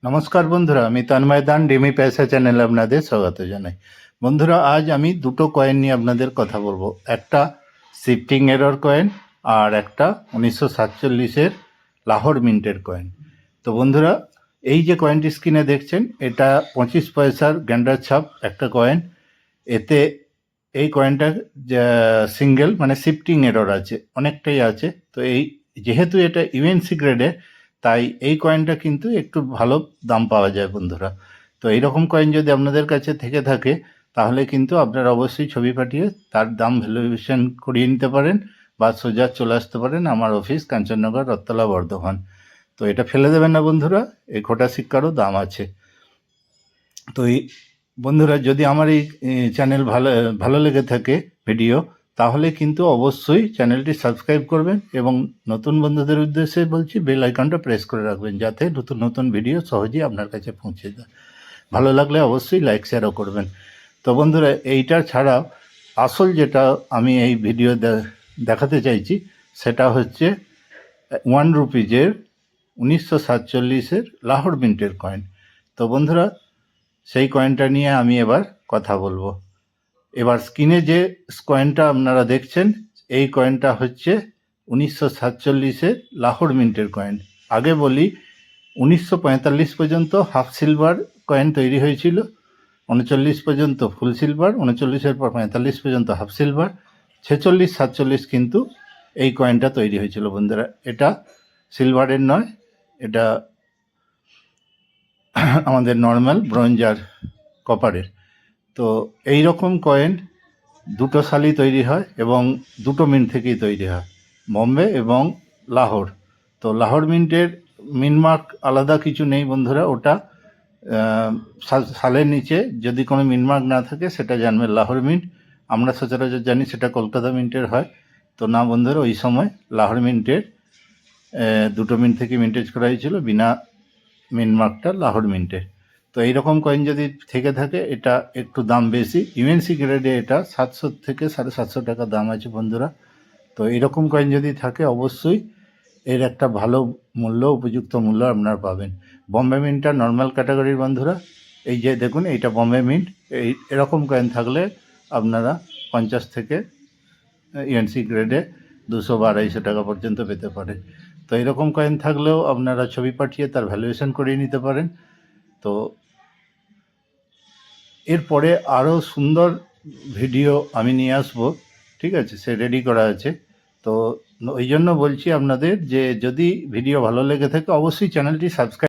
নমস্কার বন্ধুরা, আমি তন্ময় দান ডিমি পয়সা চ্যানেলে আপনাদের স্বাগত জানাই। বন্ধুরা, আজ আমি দুটো কয়েন নিয়ে আপনাদের কথা বলবো। একটা শিফটিং এরর কয়েন আর একটা 1947-এর লাহোর মিন্টের কয়েন। তো বন্ধুরা, এই যে কয়েনটি স্ক্রিনে দেখছেন, এটা 25 পয়সার গ্যান্ডার ছাপ একটা কয়েন। এতে এই কয়েনটা সিঙ্গেল মানে শিফটিং এরর আছে, অনেকটাই আছে। তো এই যেহেতু এটা ইউএনসি গ্রেডে, তাই এই কয়েনটা কিন্তু একটু ভালো দাম পাওয়া যায় বন্ধুরা। তো এইরকম কয়েন যদি আপনাদের কাছে থেকে থাকে, তাহলে কিন্তু আপনারা অবশ্যই ছবি পাঠিয়ে তার দাম ভ্যালুয়েশন করিয়ে নিতে পারেন, বা সোজা চলে আসতে পারেন আমার অফিস কাঞ্চননগর, রথতলা, বর্ধমান। তো এটা ফেলে দেবেন না বন্ধুরা, এই খোটা শিক্ষারও দাম আছে। তো এই বন্ধুরা, যদি আমার এই চ্যানেল ভালো লেগে থাকে ভিডিও, তাহলে কিন্তু অবশ্যই চ্যানেলটি সাবস্ক্রাইব করবেন, এবং নতুন বন্ধুদের উদ্দেশ্যে বলছি বেল আইকনটা প্রেস করে রাখবেন, যাতে নতুন নতুন ভিডিও সহজেই আপনার কাছে পৌঁছে যায়। ভালো লাগলে অবশ্যই লাইক শেয়ারও করবেন। তো বন্ধুরা, এইটা ছাড়াও আসল যেটা আমি এই ভিডিও দেখাতে চাইছি, সেটা হচ্ছে 1 রুপিজের 1947-এর লাহোর মিন্টের কয়েন। তো বন্ধুরা, সেই কয়েনটা নিয়ে আমি এবার কথা বলবো। এবার স্ক্রিনে যে কয়েনটা আপনারা দেখছেন, এই কয়েনটা হচ্ছে 1947-এর লাহোর মিন্টের কয়েন। আগে বলি, 1945 পর্যন্ত হাফ সিলভার কয়েন তৈরি হয়েছিল, 39 পর্যন্ত ফুল সিলভার, 39-এর পর 45 পর্যন্ত হাফ সিলভার, 46-47 কিন্তু এই কয়েনটা তৈরি হয়েছিল বন্ধুরা। এটা সিলভারের নয়, এটা আমাদের নর্মাল ব্রোঞ্জ আর কপারের। তো এই রকম কয়েন দুটো সালই তৈরি হয়, এবং দুটো মিন্ট থেকেই তৈরি হয়, বম্বে এবং লাহোর। তো লাহোর মিন্টের মিন্ট মার্ক আলাদা কিছু নেই বন্ধুরা, ওটা সালের নিচে যদি কোনো মিন্ট মার্ক না থাকে, সেটা জানবে লাহোর মিন্ট। আমরা সচরাচর জানি সেটা কলকাতা মিন্টের হয়। তো না বন্ধুরা, ওই সময় লাহোর মিন্টের দুটো মিন্ট থেকে মিন্টেজ করা হয়েছিল, বিনা মিন্ট মার্কটা লাহোর মিন্টের। তো এইরকম কয়েন যদি থেকে থাকে, এটা একটু দাম বেশি। ইউএনসি গ্রেডে এটা 700 থেকে 750 টাকা দাম আছে বন্ধুরা। তো এইরকম কয়েন যদি থাকে, অবশ্যই এর একটা ভালো মূল্য, উপযুক্ত মূল্য আপনারা পাবেন। বম্বে মিন্টটা নর্মাল ক্যাটাগরির বন্ধুরা। এই যে দেখুন, এইটা বম্বে মিন্ট। এরকম কয়েন থাকলে আপনারা 50 থেকে ইউএনসি গ্রেডে 200 বা 250 টাকা পর্যন্ত পেতে পারেন। তো এরকম কয়েন থাকলেও আপনারা ছবি পাঠিয়ে তার ভ্যালুয়েশন করিয়ে নিতে পারেন। তো এরপরে আরও সুন্দর ভিডিও আমি নিয়ে আসবো, ঠিক আছে, সে রেডি করা আছে। তো ওই জন্য বলছি আপনাদের যে যদি ভিডিও ভালো লেগে থাকে, অবশ্যই চ্যানেলটি সাবস্ক্রাইব